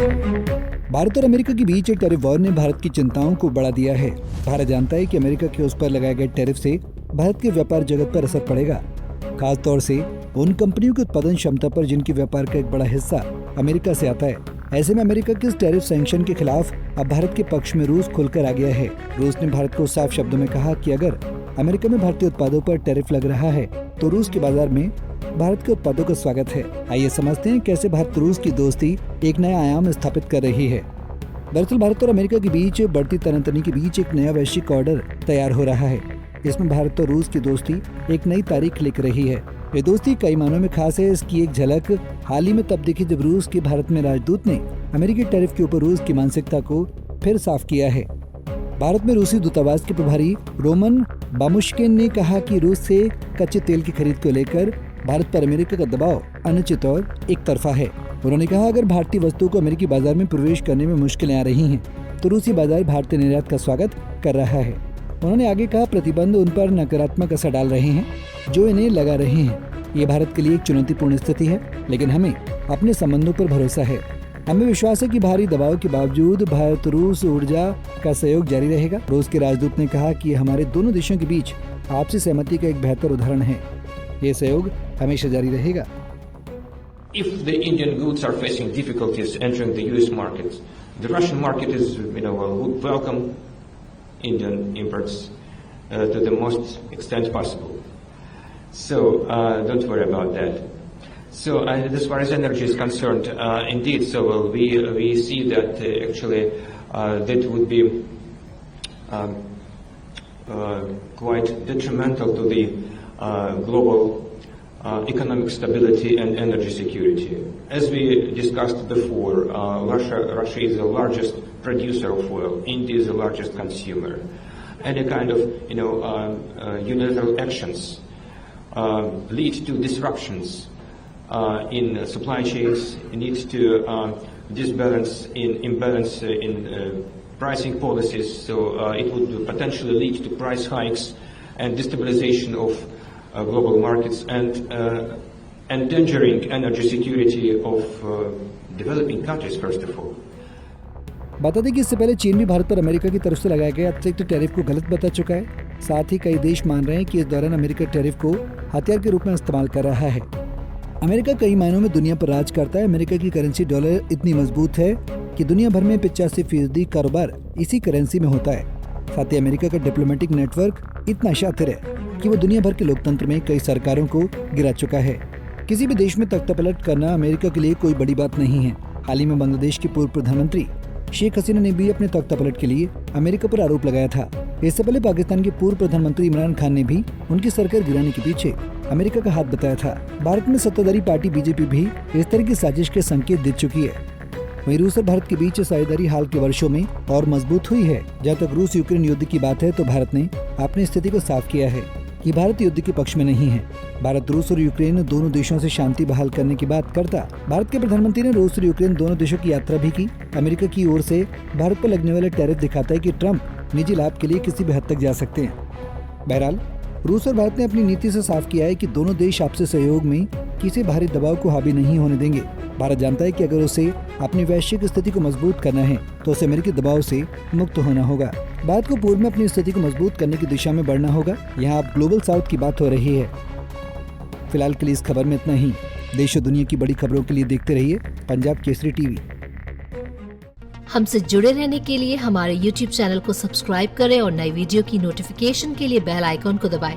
भारत और अमेरिका के बीच tariff war ने भारत की चिंताओं को बढ़ा दिया है। भारत जानता है कि अमेरिका के उस पर लगाए गए टैरिफ से भारत के व्यापार जगत पर असर पड़ेगा, खास तौर से उन कंपनियों की उत्पादन क्षमता पर जिनकी व्यापार का एक बड़ा हिस्सा अमेरिका से आता है। ऐसे में अमेरिका के इस टैरिफ सैंक्शन के खिलाफ अब भारत के पक्ष में रूस खुलकर आ गया है। रूस ने भारत को साफ शब्दों में कहा कि अगर अमेरिका में भारतीय उत्पादों पर टैरिफ लग रहा है तो रूस के बाजार में भारत के उत्पादों का स्वागत है। आइए समझते हैं कैसे भारत रूस की दोस्ती एक नया आयाम स्थापित कर रही है। दरअसल भारत और अमेरिका के बीच बढ़ती तनातनी के बीच एक नया वैश्विक ऑर्डर तैयार हो रहा है। इसमें भारत और रूस की दोस्ती एक नई तारीख लिख रही है। ये दोस्ती कई मानों में खास है। इसकी एक झलक हाल ही में तब दिखी जब रूस के भारत में राजदूत ने अमेरिकी टैरिफ के ऊपर रूस की मानसिकता को फिर साफ किया है। भारत में रूसी दूतावास के प्रभारी रोमन बामुश्किन ने कहा कि रूस से कच्चे तेल की खरीद को लेकर भारत पर अमेरिका का दबाव अनुचित और एक तरफा है। उन्होंने कहा अगर भारतीय वस्तुओं को अमेरिकी बाजार में प्रवेश करने में मुश्किलें आ रही हैं तो रूसी बाजार भारतीय निर्यात का स्वागत कर रहा है। उन्होंने आगे कहा प्रतिबंध उन पर नकारात्मक असर डाल रहे हैं जो इन्हें लगा रहे हैं। ये भारत के लिए एक चुनौतीपूर्ण स्थिति है, लेकिन हमें अपने संबंधों पर भरोसा है। हमें विश्वास है कि भारी दबाव के बावजूद भारत रूस ऊर्जा का सहयोग जारी रहेगा। रूस के राजदूत ने कहा कि हमारे दोनों देशों के बीच आपसी सहमति का एक बेहतर उदाहरण है। ये सहयोग हमेशा जारी रहेगा। If the Indian goods are facing difficulties entering the US market, the Russian market is, would welcome Indian imports to the most extent possible. So don't worry about that. So as far as energy is concerned, indeed, we see that actually that would be quite detrimental to the global economic stability and energy security. As we discussed before, Russia is the largest producer of oil. India is the largest consumer. Any kind of unilateral actions lead to disruptions in supply chains, needs to imbalance in pricing policies. So it would potentially lead to price hikes and destabilization of global markets and endangering energy security of developing countries first of all. बता दें कि इससे पहले चीन भी भारत पर America की तरफ से लगाए गए अतिरिक्त टैरिफ को गलत बता चुका है। साथ ही कई देश मान रहे हैं कि इस दौरान अमेरिका टैरिफ को हथियार के रूप में इस्तेमाल कर रहा है। अमेरिका कई मायनों में दुनिया पर राज करता है। अमेरिका की करेंसी डॉलर इतनी मजबूत है कि दुनिया भर में 85% कारोबार इसी करेंसी में होता है। साथ ही अमेरिका का डिप्लोमेटिक नेटवर्क इतना शातिर है कि वो दुनिया भर के लोकतंत्र में कई सरकारों को गिरा चुका है। किसी भी देश में तख्तापलट करना अमेरिका के लिए कोई बड़ी बात नहीं है। हाल ही में बांग्लादेश की पूर्व प्रधानमंत्री शेख हसीना ने भी अपने तख्तापलट के लिए अमेरिका पर आरोप लगाया था। इससे पहले पाकिस्तान के पूर्व प्रधानमंत्री इमरान खान ने भी उनकी सरकार गिराने के पीछे अमेरिका का हाथ बताया था। भारत में सत्ताधारी पार्टी बीजेपी भी इस तरह की साजिश के संकेत दे चुकी है। वहीं रूस और भारत के बीच साझेदारी हाल के वर्षों में और मजबूत हुई है। जहाँ तक रूस यूक्रेन युद्ध की बात है तो भारत ने अपनी स्थिति को साफ किया है कि भारत युद्ध के पक्ष में नहीं है। भारत रूस और यूक्रेन दोनों देशों से शांति बहाल करने की बात करता भारत के प्रधानमंत्री ने रूस और यूक्रेन दोनों देशों की यात्रा भी की। अमेरिका की ओर से भारत पर लगने वाले टैरिफ दिखाता है कि ट्रंप निजी लाभ के लिए किसी भी हद तक जा सकते हैं। बहरहाल रूस और भारत ने अपनी नीति से साफ किया है कि दोनों देश आपसी सहयोग में किसी बाहरी दबाव को हावी नहीं होने देंगे। भारत जानता है कि अगर उसे अपनी वैश्विक स्थिति को मजबूत करना है तो उसे अमेरिकी दबाव से मुक्त होना होगा। भारत को पूर्व में अपनी स्थिति को मजबूत करने की दिशा में बढ़ना होगा। यहाँ अब ग्लोबल साउथ की बात हो रही है। फिलहाल के लिए इस खबर में इतना ही। देश और दुनिया की बड़ी खबरों के लिए देखते रहिए पंजाब केसरी टीवी। हमसे जुड़े रहने के लिए हमारे YouTube चैनल को सब्सक्राइब करें और नई वीडियो की नोटिफिकेशन के लिए बेल आइकॉन को दबाएं।